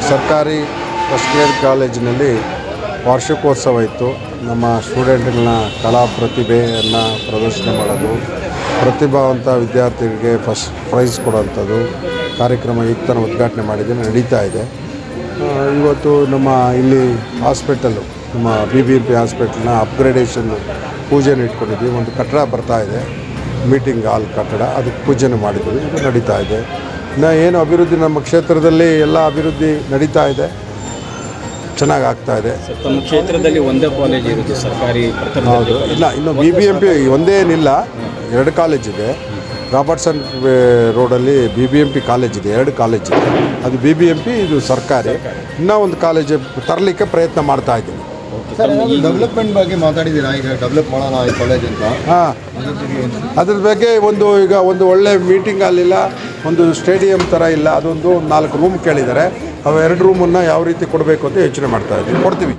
ಸರ್ಕಾರಿ first grade ಕಾಲೇಜಿನಲ್ಲಿ ವಾರ್ಷಿಕೋತ್ಸವ ಇತ್ತು. ನಮ್ಮ ಸ್ಟೂಡೆಂಟ್ಗಳನ್ನ ಕಲಾ ಪ್ರತಿಭೆಯನ್ನು ಪ್ರದರ್ಶನ ಮಾಡೋದು, ಪ್ರತಿಭಾವಂತ ವಿದ್ಯಾರ್ಥಿಗಳಿಗೆ ಫಸ್ಟ್ ಪ್ರೈಸ್ ಕೊಡುವಂಥದ್ದು ಕಾರ್ಯಕ್ರಮ ಈಗ ತಾನು ಉದ್ಘಾಟನೆ ಮಾಡಿದ್ದೀನಿ, ನಡೀತಾ ಇದೆ. ಇವತ್ತು ನಮ್ಮ ಇಲ್ಲಿ ಹಾಸ್ಪಿಟಲ್ಲು, ನಮ್ಮ BBMP ಹಾಸ್ಪಿಟಲ್ನ ಅಪ್ಗ್ರೇಡೇಷನ್ ಪೂಜೆನ ಇಟ್ಕೊಂಡಿದ್ವಿ. ಒಂದು ಕಟ್ಟಡ ಬರ್ತಾ ಇದೆ, ಮೀಟಿಂಗ್ ಹಾಲ್ ಕಟ್ಟಡ, ಅದಕ್ಕೆ ಪೂಜೆನ ಮಾಡಿದ್ವಿ. ಇದು ನಡೀತಾ ಇದೆ. ಇನ್ನು ಏನು ಅಭಿವೃದ್ಧಿ ನಮ್ಮ ಕ್ಷೇತ್ರದಲ್ಲಿ ಎಲ್ಲ ಅಭಿವೃದ್ಧಿ ನಡೀತಾ ಇದೆ, ಚೆನ್ನಾಗಿ ಆಗ್ತಾ ಇದೆ. ತಮ್ಮ ಕ್ಷೇತ್ರದಲ್ಲಿ ಒಂದೇ ಕಾಲೇಜ್ ಇರುತ್ತೆ ಸರ್ಕಾರಿ? ಹೌದು, ಇಲ್ಲ, ಇನ್ನು BBMP ಒಂದೇನಿಲ್ಲ, 2 ಕಾಲೇಜಿದೆ. ರಾಬರ್ಟ್ಸನ್ ರೋಡಲ್ಲಿ BBMP ಕಾಲೇಜಿದೆ, 2 ಕಾಲೇಜಿದೆ. ಅದು BBMP, ಇದು ಸರ್ಕಾರಿ. ಇನ್ನೂ ಒಂದು ಕಾಲೇಜ್ ತರಲಿಕ್ಕೆ ಪ್ರಯತ್ನ ಮಾಡ್ತಾ ಇದ್ದೀನಿ. ಡೆವಲಪ್ಮೆಂಟ್ ಬಗ್ಗೆ ಮಾತಾಡಿದ್ದೀರಾ? ಈಗ ಡೆವಲಪ್ ಮಾಡೋಣ ಈ ಕಾಲೇಜ್ ಅಂತ. ಹಾಂ, ಅದ್ರ ಬಗ್ಗೆ ಒಂದು ಒಳ್ಳೆ ಮೀಟಿಂಗ್ ಹಾಲಿಲ್ಲ, ಒಂದು ಸ್ಟೇಡಿಯಂ ಥರ ಇಲ್ಲ, ಅದೊಂದು 4 ರೂಮ್ ಕೇಳಿದ್ದಾರೆ. ಅವು 2 ರೂಮನ್ನು ಯಾವ ರೀತಿ ಕೊಡಬೇಕು ಅಂತ ಯೋಚನೆ ಮಾಡ್ತಾ ಇದ್ದೀವಿ, ಕೊಡ್ತೀವಿ.